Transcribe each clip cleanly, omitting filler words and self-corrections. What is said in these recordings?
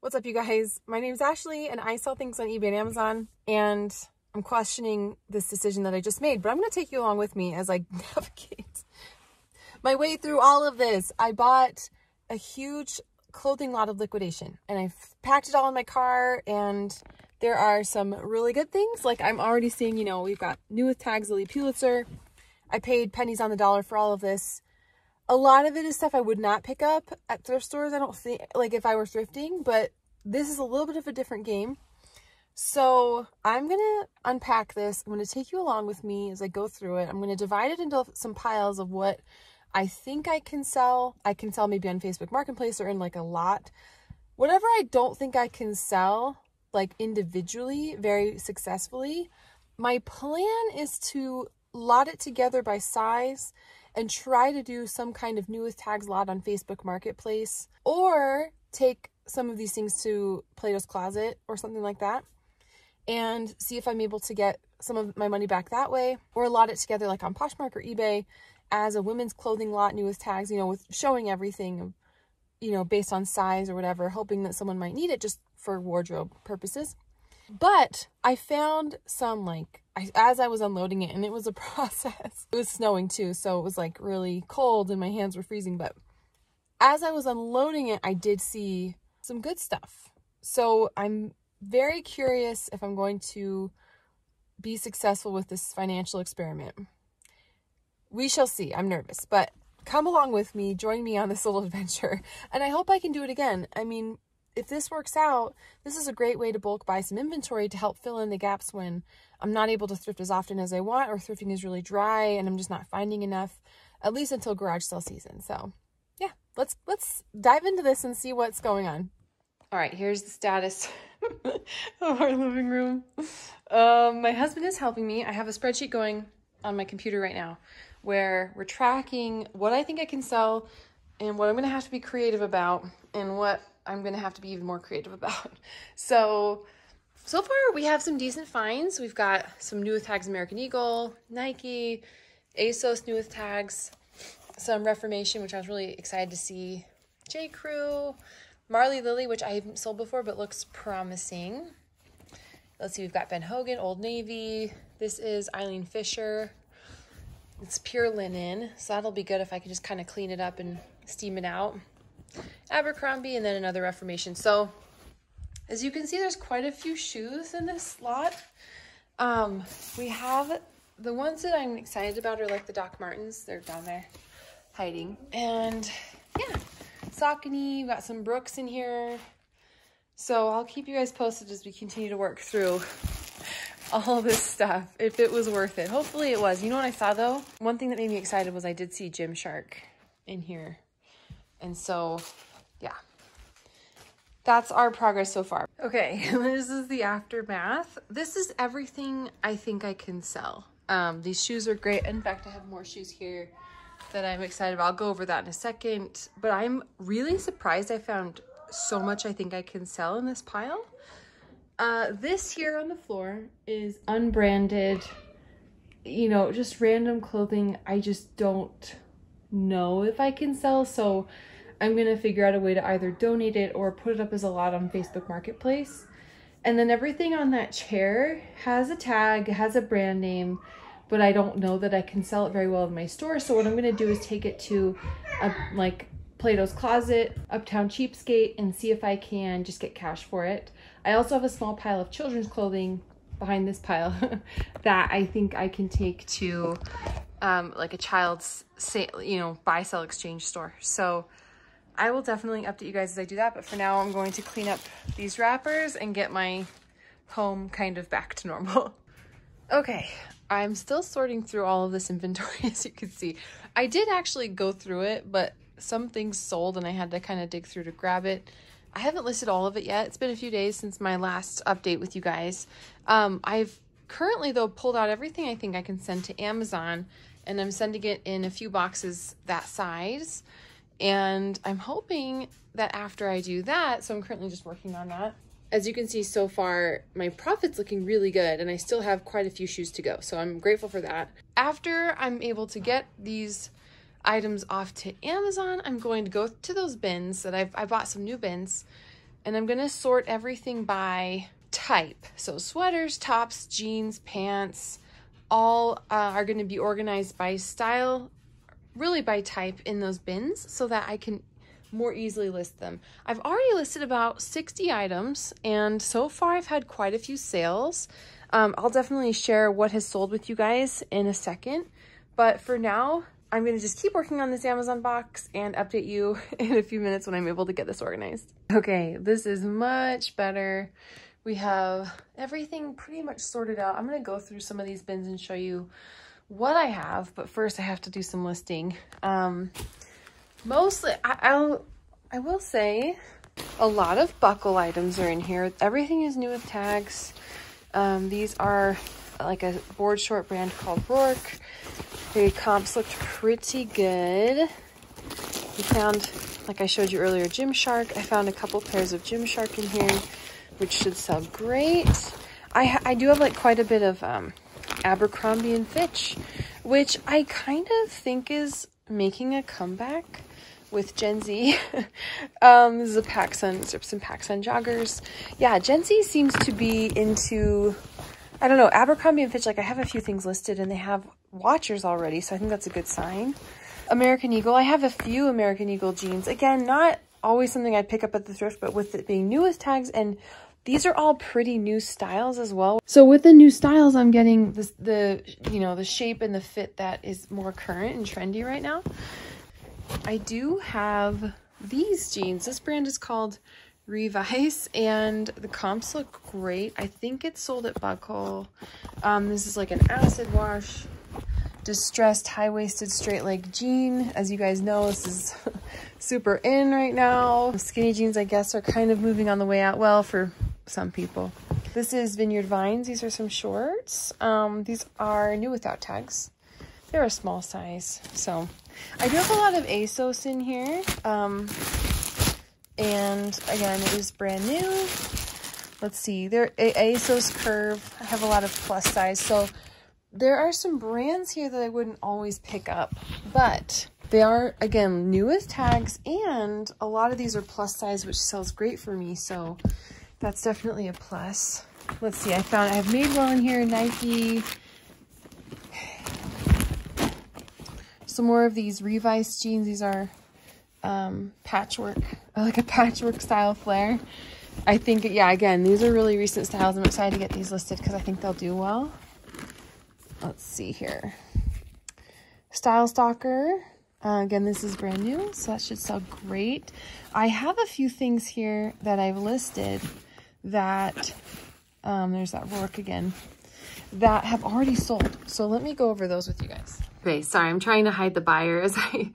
What's up, you guys? My name's Ashley and I sell things on eBay and Amazon, and I'm questioning this decision that I just made, but I'm going to take you along with me as I navigate my way through all of this. I bought a huge clothing lot of liquidation and I've packed it all in my car, and there are some really good things. Like I'm already seeing, we've got new with tags, Lily Pulitzer. I paid pennies on the dollar for all of this. A lot of it is stuff I would not pick up at thrift stores. I don't think, like if I were thrifting, but this is a little bit of a different game. So I'm going to unpack this. I'm going to take you along with me as I go through it. I'm going to divide it into some piles of what I think I can sell. I can sell maybe on Facebook Marketplace or in like a lot. Whatever I don't think I can sell like individually very successfully, my plan is to lot it together by size and try to do some kind of new with tags lot on Facebook Marketplace, or take some of these things to Plato's Closet or something like that and see if I'm able to get some of my money back that way, or lot it together like on Poshmark or eBay as a women's clothing lot, new with tags, with showing everything, based on size or whatever, hoping that someone might need it just for wardrobe purposes. But I found some as I was unloading it, and it was a process. It was snowing too, so it was like really cold and my hands were freezing. But as I was unloading it, I did see some good stuff. So I'm very curious if I'm going to be successful with this financial experiment. We shall see. I'm nervous, but come along with me, join me on this little adventure, and I hope I can do it again. I mean, if this works out, this is a great way to bulk buy some inventory to help fill in the gaps when I'm not able to thrift as often as I want, or thrifting is really dry and I'm just not finding enough, at least until garage sale season. So yeah, let's dive into this and see what's going on. All right, here's the status of our living room. My husband is helping me. I have a spreadsheet going on my computer right now where we're tracking what I think I can sell and what I'm going to have to be creative about and what I'm going to have to be even more creative about. So far we have some decent finds. We've got some new with tags, American Eagle, Nike, ASOS new with tags, some Reformation, which I was really excited to see, J. Crew, Marley Lily, which I haven't sold before, but looks promising. Let's see, we've got Ben Hogan, Old Navy. This is Eileen Fisher. It's pure linen, so that'll be good if I can just kind of clean it up and steam it out. Abercrombie, and then another Reformation. So as you can see, there's quite a few shoes in this lot. We have the ones that I'm excited about are like the Doc Martens. They're down there hiding. And yeah, Saucony, we've got some Brooks in here. So I'll keep you guys posted as we continue to work through all this stuff, if it was worth it. Hopefully it was. You know what I saw though? One thing that made me excited was I did see Gymshark in here. And so, yeah, that's our progress so far. Okay, this is the aftermath. This is everything I think I can sell. These shoes are great. In fact, I have more shoes here that I'm excited about. I'll go over that in a second. But I'm really surprised I found so much I think I can sell in this pile. This here on the floor is unbranded, just random clothing. I just don't know if I can sell, so I'm gonna figure out a way to either donate it or put it up as a lot on Facebook Marketplace. And then everything on that chair has a tag, has a brand name, but I don't know that I can sell it very well in my store. So what I'm gonna do is take it to like Plato's Closet, Uptown Cheapskate, and see if I can just get cash for it. I also have a small pile of children's clothing behind this pile that I think I can take to like a child's buy sell exchange store. So I will definitely update you guys as I do that, but for now I'm going to clean up these wrappers and get my home kind of back to normal. Okay, I'm still sorting through all of this inventory, as you can see. I did actually go through it, but some things sold and I had to kind of dig through to grab it. I haven't listed all of it yet. It's been a few days since my last update with you guys. I've currently though pulled out everything I think I can send to Amazon, and I'm sending it in a few boxes that size. And I'm hoping that after I do that, so I'm currently just working on that. As you can see so far, my profit's looking really good and I still have quite a few shoes to go. So I'm grateful for that. After I'm able to get these items off to Amazon, I'm going to go to those bins that I bought some new bins and I'm gonna sort everything by type. So sweaters, tops, jeans, pants, all are gonna be organized by style, really by type in those bins so that I can more easily list them. I've already listed about 60 items, and so far I've had quite a few sales. I'll definitely share what has sold with you guys in a second, but for now, I'm gonna just keep working on this Amazon box and update you in a few minutes when I'm able to get this organized. Okay, this is much better. We have everything pretty much sorted out. I'm gonna go through some of these bins and show you what I have, but first I have to do some listing. Mostly, I will say a lot of buckle items are in here. Everything is new with tags. These are like a board short brand called Rourke. The comps looked pretty good. We found, like I showed you earlier, Gymshark. I found a couple pairs of Gymshark in here, which should sell great. I do have like quite a bit of Abercrombie and Fitch, which I kind of think is making a comeback with Gen Z. This is a PacSun, some PacSun joggers. Yeah, Gen Z seems to be into, I don't know, Abercrombie and Fitch. Like I have a few things listed and they have watchers already, so I think that's a good sign. American Eagle, I have a few American Eagle jeans. Again, not always something I pick up at the thrift, but with it being new with tags, and these are all pretty new styles as well. So with the new styles, I'm getting the shape and the fit that is more current and trendy right now. I do have these jeans. This brand is called Revise, and the comps look great. I think it's sold at Buckle. This is like an acid wash, distressed high-waisted straight leg jean. As you guys know, this is super in right now. Skinny jeans, I guess, are kind of moving on the way out. Well, for some people. This is Vineyard Vines. These are some shorts. These are new without tags. They're a small size. So I do have a lot of ASOS in here. And again, it is brand new. Let's see, they're ASOS Curve. I have a lot of plus size. So there are some brands here that I wouldn't always pick up, but they are, again, new with tags, and a lot of these are plus size, which sells great for me. So that's definitely a plus. Let's see, I have Madewell in here, Nike. Some more of these Revise jeans. These are patchwork, like a patchwork style flare. I think, yeah, again, these are really recent styles. I'm excited to get these listed because I think they'll do well. Let's see here. Style Stalker. Again, this is brand new, so that should sell great. I have a few things here that I've listed that, there's that Rourke again, that have already sold. So let me go over those with you guys. Okay, sorry, I'm trying to hide the buyer as I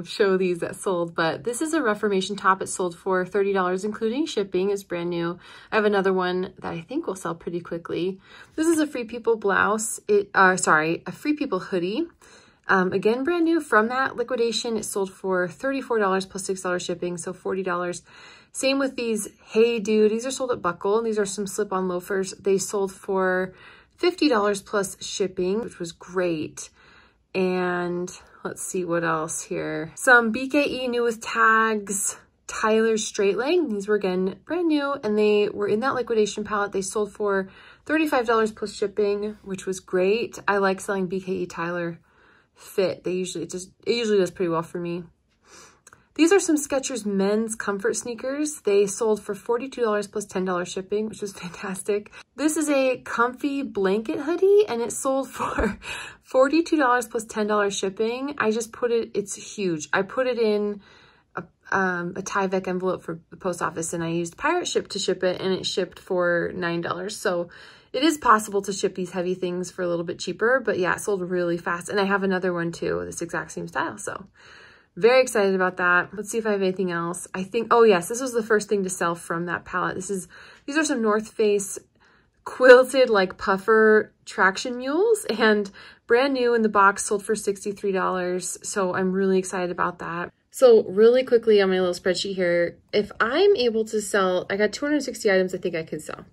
show these that sold, but this is a Reformation top. It sold for $30, including shipping. It's brand new. I have another one that I think will sell pretty quickly. This is a Free People blouse. A Free People hoodie. Again, brand new from that liquidation. It sold for $34 plus $6 shipping, so $40. Same with these Hey Dude. These are sold at Buckle, and these are some slip-on loafers. They sold for $50 plus shipping, which was great. And let's see what else here. Some BKE new with tags, Tyler straight leg. These were, again, brand new, and they were in that liquidation palette. They sold for $35 plus shipping, which was great. I like selling BKE Tyler fit. It usually does pretty well for me. These are some Skechers men's comfort sneakers. They sold for $42 plus $10 shipping, which was fantastic. This is a comfy blanket hoodie, and it sold for $42 plus $10 shipping. I just put it, it's huge. I put it in a Tyvek envelope for the post office, and I used Pirate Ship to ship it, and it shipped for $9. So it is possible to ship these heavy things for a little bit cheaper, but yeah, it sold really fast. And I have another one too, this exact same style. So very excited about that. Let's see if I have anything else. I think, oh yes, this was the first thing to sell from that palette. These are some North Face quilted like puffer traction mules, and brand new in the box, sold for $63. So I'm really excited about that. So really quickly on my little spreadsheet here, if I'm able to sell, I got 260 items I think I can sell.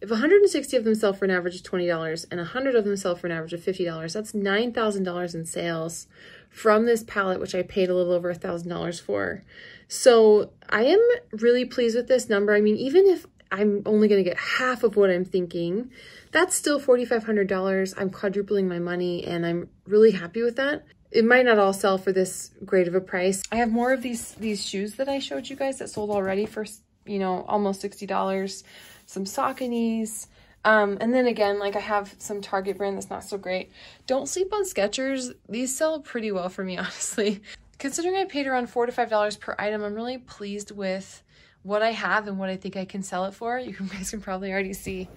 If 160 of them sell for an average of $20 and 100 of them sell for an average of $50, that's $9,000 in sales from this palette, which I paid a little over $1,000 for. So I am really pleased with this number. I mean, even if I'm only going to get half of what I'm thinking, that's still $4,500. I'm quadrupling my money and I'm really happy with that. It might not all sell for this great of a price. I have more of these shoes that I showed you guys that sold already for, you know, almost $60. Some Sauconys. And then again, like I have some Target brand that's not so great. Don't sleep on Skechers. These sell pretty well for me, honestly. Considering I paid around $4 to $5 per item, I'm really pleased with what I have and what I think I can sell it for. You guys can probably already see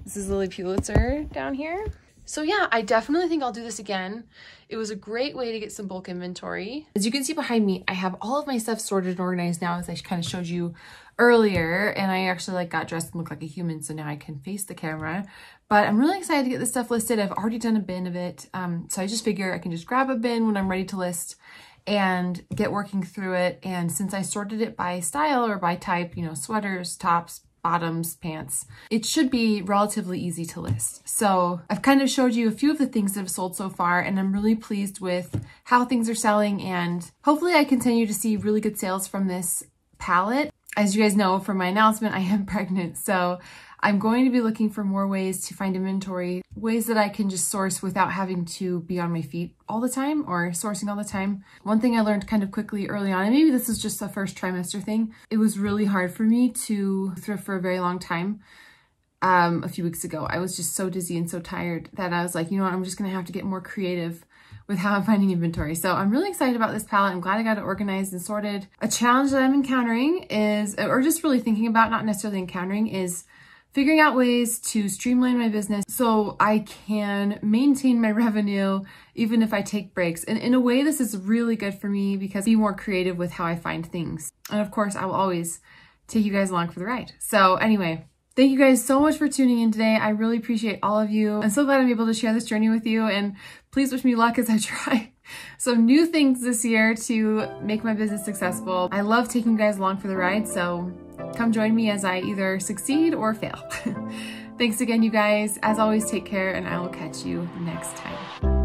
this is Lily Pulitzer down here. So yeah, I definitely think I'll do this again. It was a great way to get some bulk inventory. As you can see behind me, I have all of my stuff sorted and organized now, as I kind of showed you earlier, and I actually like got dressed and looked like a human, so now I can face the camera. But I'm really excited to get this stuff listed. I've already done a bin of it, so I just figure I can just grab a bin when I'm ready to list and get working through it. And since I sorted it by style or by type, you know, sweaters, tops, bottoms, pants, it should be relatively easy to list. So I've kind of showed you a few of the things that have sold so far, and I'm really pleased with how things are selling, and hopefully I continue to see really good sales from this palette. As you guys know from my announcement, I am pregnant, so I'm going to be looking for more ways to find inventory, ways that I can just source without having to be on my feet all the time or sourcing all the time. One thing I learned kind of quickly early on, and maybe this is just a first trimester thing, it was really hard for me to thrift for a very long time. A few weeks ago, I was just so dizzy and so tired that I was like, you know what, I'm just gonna have to get more creative with how I'm finding inventory. So I'm really excited about this palette. I'm glad I got it organized and sorted. A challenge that I'm encountering is, or just really thinking about, not necessarily encountering, is figuring out ways to streamline my business so I can maintain my revenue even if I take breaks. And in a way, this is really good for me because I'm more creative with how I find things. And of course, I will always take you guys along for the ride. So anyway, thank you guys so much for tuning in today. I really appreciate all of you. I'm so glad I'm able to share this journey with you, and please wish me luck as I try some new things this year to make my business successful. I love taking you guys along for the ride, so come join me as I either succeed or fail. Thanks again, you guys. As always, take care, and I will catch you next time.